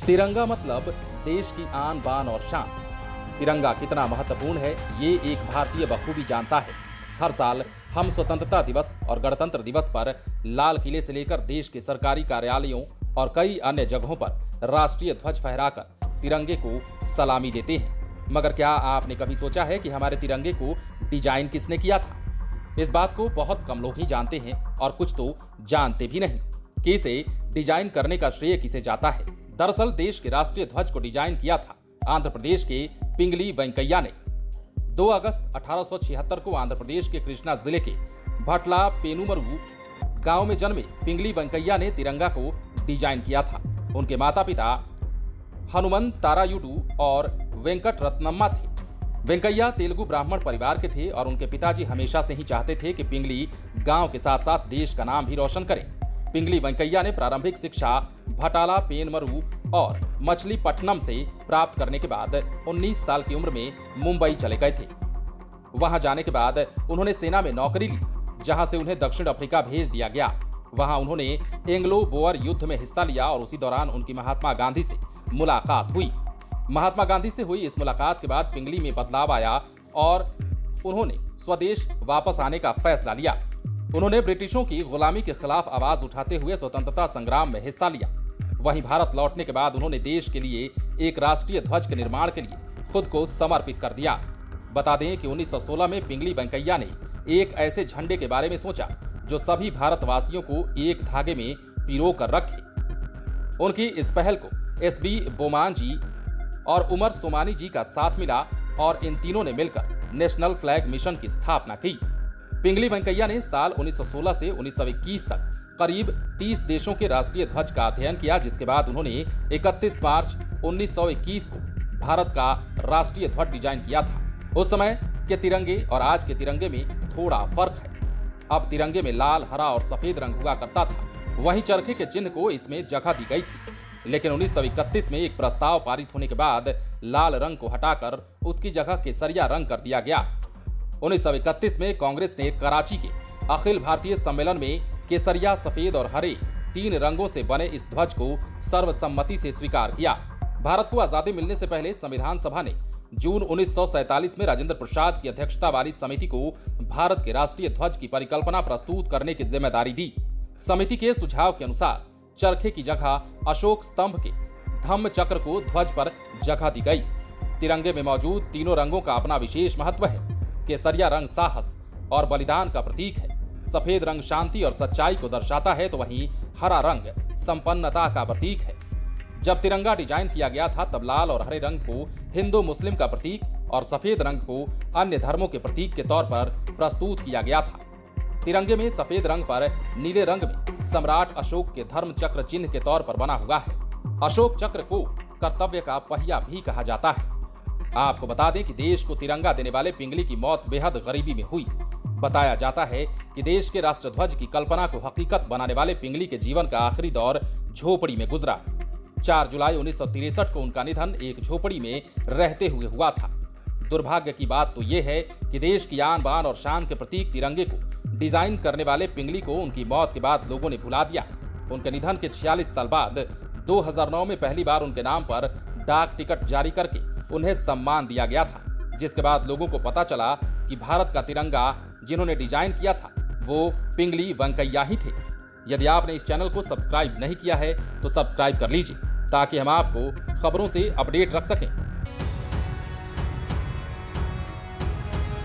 तिरंगा मतलब देश की आन बान और शान। तिरंगा कितना महत्वपूर्ण है ये एक भारतीय बखूबी जानता है। हर साल हम स्वतंत्रता दिवस और गणतंत्र दिवस पर लाल किले से लेकर देश के सरकारी कार्यालयों और कई अन्य जगहों पर राष्ट्रीय ध्वज फहराकर तिरंगे को सलामी देते हैं। मगर क्या आपने कभी सोचा है कि हमारे तिरंगे को डिजाइन किसने किया था? इस बात को बहुत कम लोग ही जानते हैं और कुछ तो जानते भी नहीं कि इसे डिजाइन करने का श्रेय किसे जाता है। दरअसल देश के राष्ट्रीय ध्वज को डिजाइन किया था आंध्र प्रदेश के पिंगली वेंकैया ने। 2 अगस्त 1876 को आंध्र प्रदेश के कृष्णा जिले के भटला पेनुमरू गांव में जन्मे पिंगली वेंकैया ने तिरंगा को डिजाइन किया था। उनके माता पिता हनुमंत तारायुडू और वेंकट रत्नम्मा थे। वेंकैया तेलुगु ब्राह्मण परिवार के थे और उनके पिताजी हमेशा से ही चाहते थे कि पिंगली गांव के साथ साथ देश का नाम भी रोशन करें। पिंगली वेंकैया ने प्रारंभिक शिक्षा भटाला पेनमरू और मछलीपट्टनम से प्राप्त करने के बाद 19 साल की उम्र में मुंबई चले गए थे। वहां जाने के बाद उन्होंने सेना में नौकरी ली, जहां से उन्हें दक्षिण अफ्रीका भेज दिया गया। वहां उन्होंने एंग्लो बोअर युद्ध में हिस्सा लिया और उसी दौरान उनकी महात्मा गांधी से मुलाकात हुई। महात्मा गांधी से हुई इस मुलाकात के बाद पिंगली में बदलाव आया और उन्होंने स्वदेश वापस आने का फैसला लिया। उन्होंने ब्रिटिशों की गुलामी के खिलाफ आवाज उठाते हुए स्वतंत्रता संग्राम में हिस्सा लिया। वहीं भारत लौटने के बाद उन्होंने देश के लिए एक राष्ट्रीय ध्वज के निर्माण के लिए खुद को समर्पित कर दिया। बता दें कि 1916 में पिंगली वेंकैया ने एक ऐसे झंडे के बारे में सोचा जो सभी भारतवासियों को एक धागे में पिरो कर रखे। उनकी इस पहल को एसबी बोमान जी और उमर सोमानी जी का साथ मिला और इन तीनों ने मिलकर नेशनल फ्लैग मिशन की स्थापना की। पिंगली वेंकैया ने साल 1916 से 1921 तक करीब 30 देशों के राष्ट्रीय ध्वज का अध्ययन किया, जिसके बाद उन्होंने 31 मार्च 1921 को भारत का राष्ट्रीय ध्वज डिजाइन किया था। उस समय के तिरंगे और आज के तिरंगे में थोड़ा फर्क है। अब तिरंगे में लाल, हरा और सफेद रंग हुआ करता था, वहीं चरखे के चिन्ह को इसमें जगह दी गई थी। लेकिन 1931 में एक प्रस्ताव पारित होने के बाद लाल रंग को हटाकर उसकी जगह केसरिया रंग कर दिया गया। 1931 में कांग्रेस ने कराची के अखिल भारतीय सम्मेलन में केसरिया, सफेद और हरे 3 रंगों से बने इस ध्वज को सर्वसम्मति से स्वीकार किया। भारत को आजादी मिलने से पहले संविधान सभा ने जून 1947 में राजेंद्र प्रसाद की अध्यक्षता वाली समिति को भारत के राष्ट्रीय ध्वज की परिकल्पना प्रस्तुत करने की जिम्मेदारी दी। समिति के सुझाव के अनुसार चरखे की जगह अशोक स्तंभ के धम्म चक्र को ध्वज पर जगह दी गई। तिरंगे में मौजूद तीनों रंगों का अपना विशेष महत्व है। केसरिया रंग साहस और बलिदान का प्रतीक है, सफेद रंग शांति और सच्चाई को दर्शाता है, तो वहीं हरा रंग संपन्नता का प्रतीक है। जब तिरंगा डिजाइन किया गया था तब लाल और हरे रंग को हिंदू मुस्लिम का प्रतीक और सफेद रंग को अन्य धर्मों के प्रतीक के तौर पर प्रस्तुत किया गया था। तिरंगे में सफेद रंग पर नीले रंग में सम्राट अशोक के धर्म चक्र चिन्ह के तौर पर बना हुआ है। अशोक चक्र को कर्तव्य का पहिया भी कहा जाता है। आपको बता दें कि देश को तिरंगा देने वाले पिंगली की मौत बेहद गरीबी में हुई। बताया जाता है कि देश के राष्ट्रध्वज की कल्पना को हकीकत बनाने वाले पिंगली के जीवन का आखिरी दौर झोपड़ी में गुजरा। 4 जुलाई 1963 को उनका निधन एक झोपड़ी में रहते हुए हुआ था। दुर्भाग्य की बात तो यह है कि देश की आन बान और शान के प्रतीक तिरंगे को डिजाइन करने वाले पिंगली को उनकी मौत के बाद लोगों ने भुला दिया। उनके निधन के 46 साल बाद 2009 में पहली बार उनके नाम पर डाक टिकट जारी करके उन्हें सम्मान दिया गया था, जिसके बाद लोगों को पता चला कि भारत का तिरंगा जिन्होंने डिजाइन किया था वो पिंगली वेंकैया ही थे। यदि आपने इस चैनल को सब्सक्राइब नहीं किया है तो सब्सक्राइब कर लीजिए ताकि हम आपको खबरों से अपडेट रख सकें।